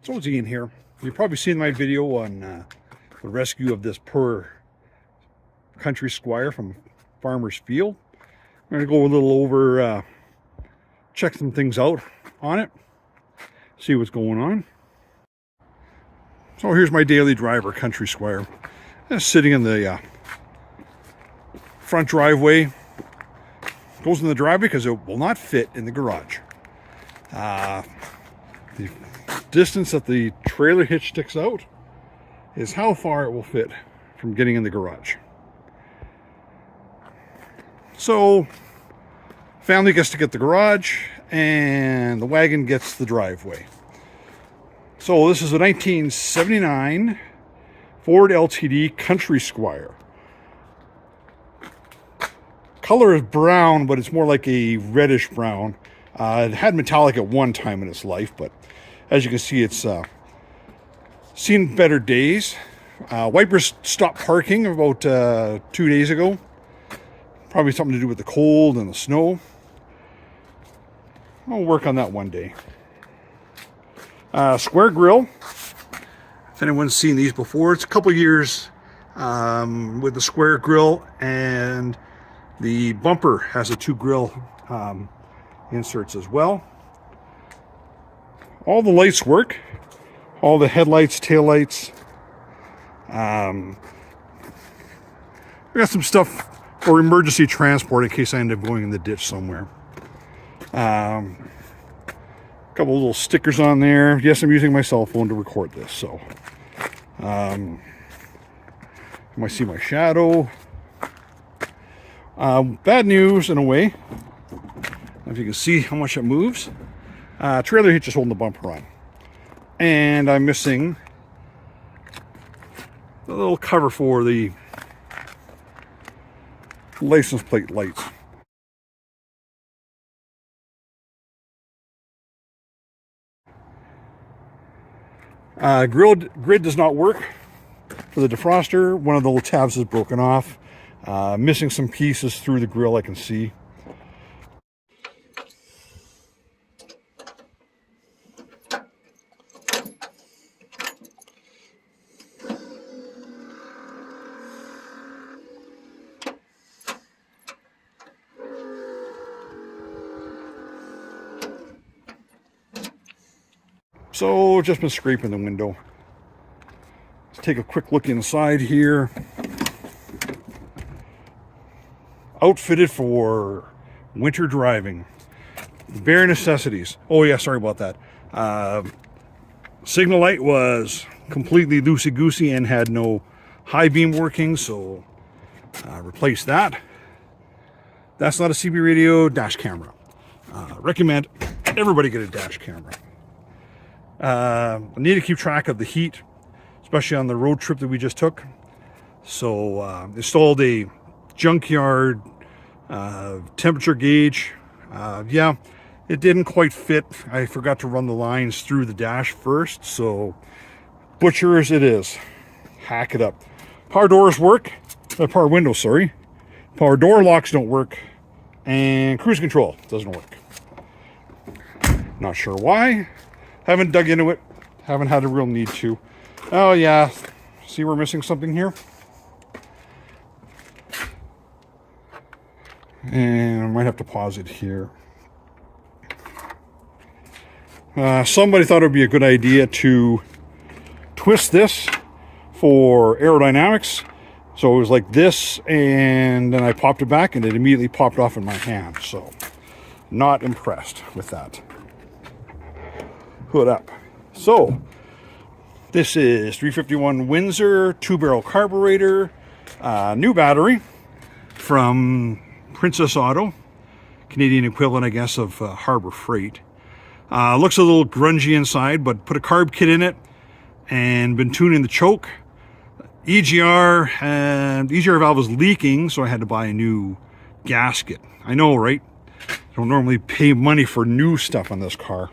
So it's Ian here. You've probably seen my video on the rescue of this poor country squire from farmer's field. I'm going to go a little over, check some things out on it, see what's going on. So here's my daily driver, country squire. Just sitting in the front driveway. Goes in the driveway because it will not fit in the garage. The distance that the trailer hitch sticks out is how far it will fit from getting in the garage. So family gets to get the garage and the wagon gets the driveway. So this is a 1979 Ford LTD Country Squire. Color is brown, but it's more like a reddish brown. It had metallic at one time in its life, but as you can see, it's seen better days. Wipers stopped parking about 2 days ago. Probably something to do with the cold and the snow. I'll work on that one day. Square grill. If anyone's seen these before, it's a couple years with the square grill, and the bumper has a 2 grill inserts as well. All the lights work. All the headlights, taillights. I got some stuff for emergency transport in case I end up going in the ditch somewhere. A couple little stickers on there. Yes, I'm using my cell phone to record this, so you might see my shadow. Bad news in a way. I don't know if you can see how much it moves. Trailer hitch is holding the bumper on. And I'm missing the little cover for the license plate lights. Grid does not work for the defroster. One of the little tabs is broken off. Missing some pieces through the grill, I can see. So just been scraping the window. Let's take a quick look inside here. Outfitted for winter driving. Bare necessities. Oh yeah, sorry about that. Signal light was completely loosey-goosey and had no high beam working, so replace that. That's not a CB radio. Dash camera. Recommend everybody get a dash camera. I need to keep track of the heat, especially on the road trip that we just took. So installed a junkyard temperature gauge. Yeah, it didn't quite fit. I forgot to run the lines through the dash first, so butchers it is. Hack it up. Power doors work. Power windows, sorry. Power door locks don't work. And cruise control doesn't work. Not sure why. Haven't dug into it. Haven't had a real need to. Oh yeah, see we're missing something here? And I might have to pause it here. Somebody thought it would be a good idea to twist this for aerodynamics. So it was like this, and then I popped it back and it immediately popped off in my hand. So not impressed with that. Hood up. So this is 351 Windsor 2-barrel carburetor, new battery from Princess Auto, Canadian equivalent, I guess, of Harbor Freight. Looks a little grungy inside, but put a carb kit in it and been tuning the choke. EGR and EGR valve was leaking, so I had to buy a new gasket. I know, right? I don't normally pay money for new stuff on this car.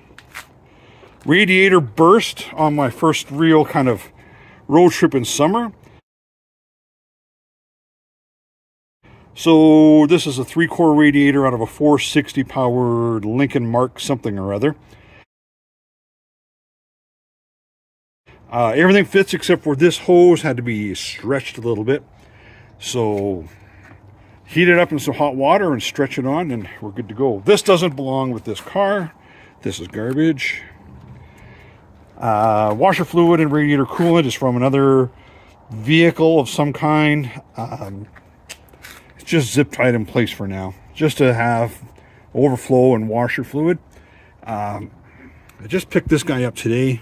Radiator burst on my first real kind of road trip in summer. So this is a 3-core radiator out of a 460 powered Lincoln Mark something or other. Everything fits except for this hose had to be stretched a little bit. So heat it up in some hot water and stretch it on and we're good to go. This doesn't belong with this car. This is garbage. Washer fluid and radiator coolant is from another vehicle of some kind. It's just zip tied in place for now, just to have overflow and washer fluid. I just picked this guy up today.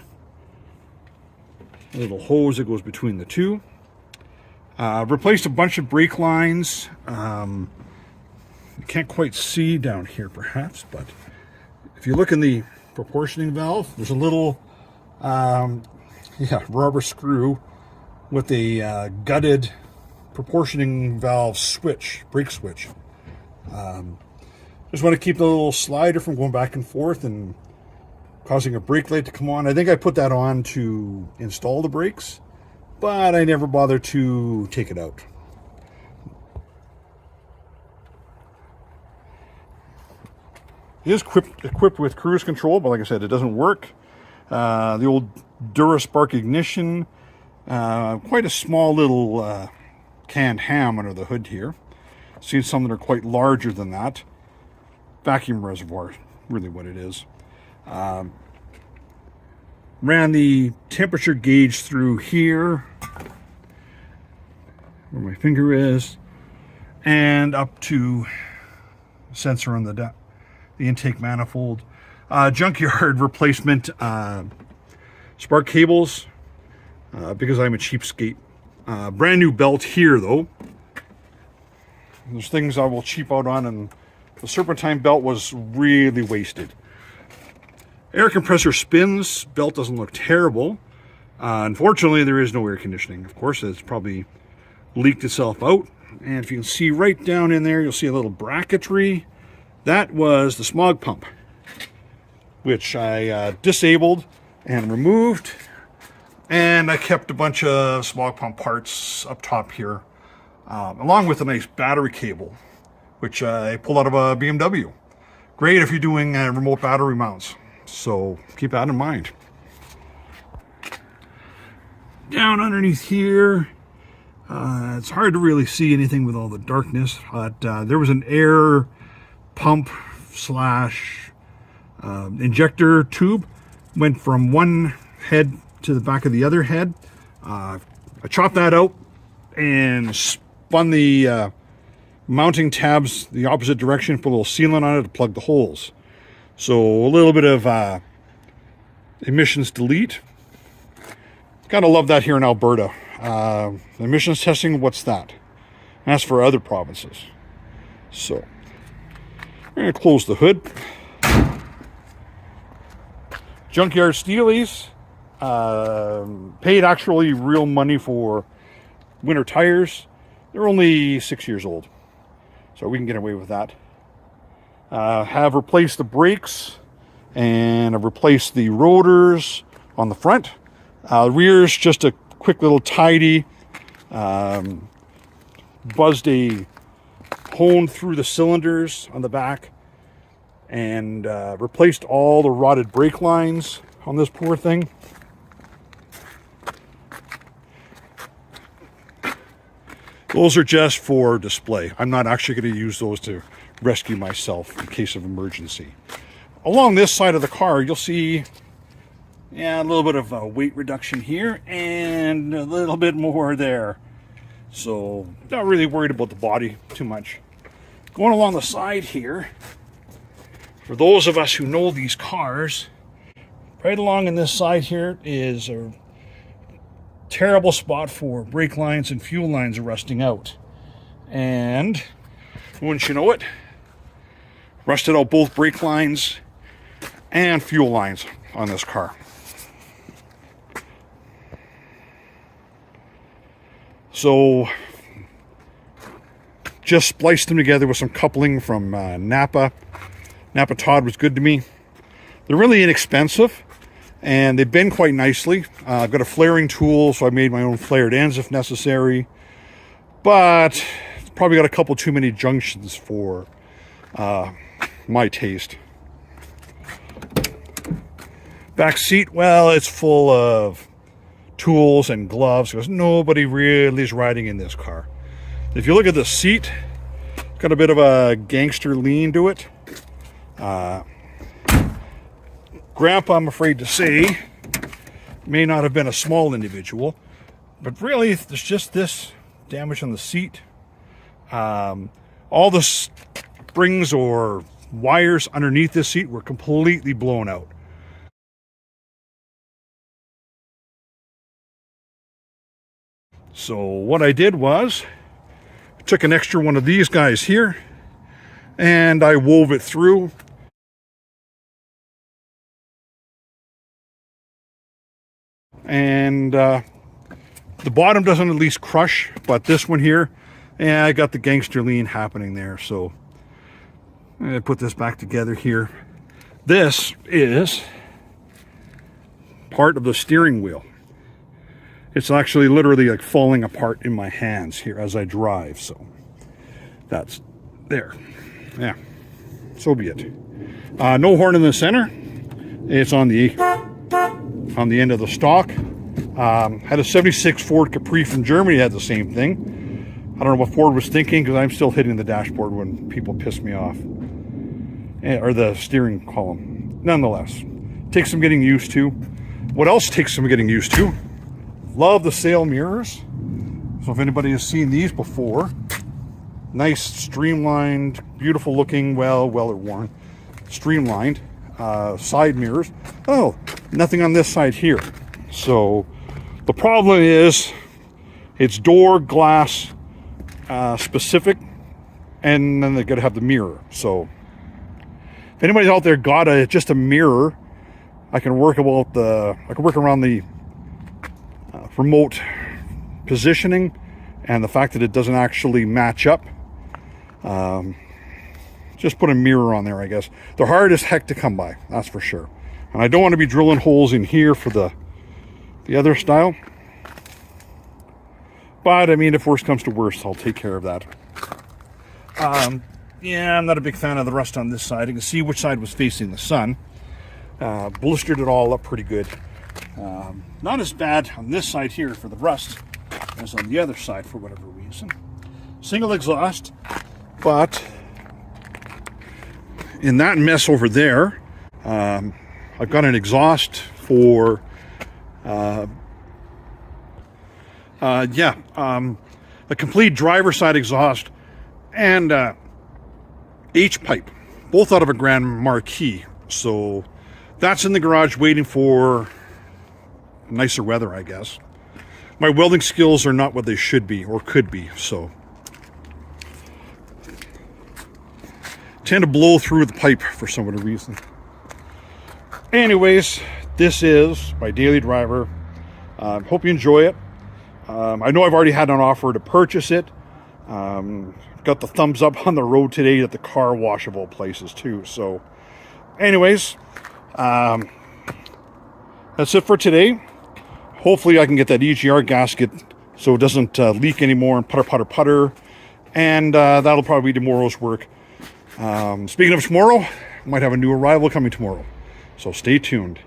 A little hose that goes between the two. Replaced a bunch of brake lines. You can't quite see down here perhaps, but if you look in the proportioning valve, there's a little rubber screw with a gutted proportioning valve switch, brake switch. Just want to keep the little slider from going back and forth and causing a brake light to come on. I think I put that on to install the brakes, but I never bothered to take it out. It is equipped with cruise control, but like I said, it doesn't work. The old DuraSpark ignition, quite a small little canned ham under the hood here. Seen some that are quite larger than that. Vacuum reservoir, really what it is. Ran the temperature gauge through here, where my finger is, and up to sensor on the intake manifold. Junkyard replacement spark cables, because I'm a cheapskate. Brand new belt here though. There's things I will cheap out on, and the serpentine belt was really wasted. Air compressor spins. Belt doesn't look terrible. Unfortunately, there is no air conditioning. Of course, it's probably leaked itself out. And if you can see right down in there, you'll see a little bracketry. That was the smog pump, which I disabled and removed. And I kept a bunch of smog pump parts up top here, along with a nice battery cable, which I pulled out of a BMW. Great if you're doing remote battery mounts. So keep that in mind. Down underneath here, it's hard to really see anything with all the darkness, but there was an air pump slash injector tube. Went from one head to the back of the other head. I chopped that out and spun the mounting tabs the opposite direction, put a little sealant on it to plug the holes. So a little bit of emissions delete. Gotta love that here in Alberta. Emissions testing, what's that? That's for other provinces. So we're gonna close the hood. Junkyard Steelies. Paid actually real money for winter tires. They're only 6 years old, so we can get away with that. Have replaced the brakes and I've replaced the rotors on the front. Rear's just a quick little tidy. Buzzed a hone through the cylinders on the back and replaced all the rotted brake lines on this poor thing. Those are just for display. I'm not actually going to use those to rescue myself in case of emergency. Along this side of the car, you'll see a little bit of a weight reduction here and a little bit more there. So not really worried about the body too much. Going along the side here, for those of us who know these cars, right along in this side here is a terrible spot for brake lines and fuel lines rusting out. And wouldn't you know it, rusted out both brake lines and fuel lines on this car. So just spliced them together with some coupling from Napa. Napa Todd was good to me. They're really inexpensive and they bend quite nicely. I've got a flaring tool, so I made my own flared ends if necessary. But it's probably got a couple too many junctions for my taste. Back seat, well, it's full of tools and gloves because nobody really is riding in this car. If you look at the seat, it's got a bit of a gangster lean to it. Grandpa, I'm afraid to say, may not have been a small individual, but really there's just this damage on the seat. All the springs or wires underneath this seat were completely blown out. So what I did was took an extra one of these guys here and I wove it through. And the bottom doesn't at least crush, but this one here, I got the gangster lean happening there. So I put this back together here. This is part of the steering wheel. It's actually literally like falling apart in my hands here as I drive. So that's there. Yeah, so be it. No horn in the center. It's on the end of the stock. Had a 76 Ford Capri from Germany, had the same thing. I don't know what Ford was thinking because I'm still hitting the dashboard when people piss me off. Or the steering column. Nonetheless, takes some getting used to. What else takes some getting used to? Love the sail mirrors. So if anybody has seen these before, nice streamlined, beautiful looking, well worn, streamlined side mirrors. Oh, nothing on this side here. So the problem is it's door glass specific, and then they got to have the mirror. So if anybody's out there got just a mirror, I can work around the remote positioning and the fact that it doesn't actually match up. Just put a mirror on there, I guess. They're hard as heck to come by, that's for sure. And I don't want to be drilling holes in here for the other style. But I mean, if worst comes to worst, I'll take care of that. Yeah, I'm not a big fan of the rust on this side. You can see which side was facing the sun. Blistered it all up pretty good. Not as bad on this side here for the rust as on the other side for whatever reason. Single exhaust, but in that mess over there, I've got an exhaust for a complete driver's side exhaust and H-pipe, both out of a Grand Marquis. So that's in the garage waiting for nicer weather, I guess. My welding skills are not what they should be or could be, so tend to blow through the pipe for some other reason. Anyways, this is my daily driver. Hope you enjoy it. I know I've already had an offer to purchase it. Got the thumbs up on the road today at the car wash of all places too. So anyways, that's it for today. Hopefully I can get that EGR gasket so it doesn't leak anymore and putter. And that'll probably be tomorrow's work. Speaking of tomorrow, I might have a new arrival coming tomorrow. So stay tuned.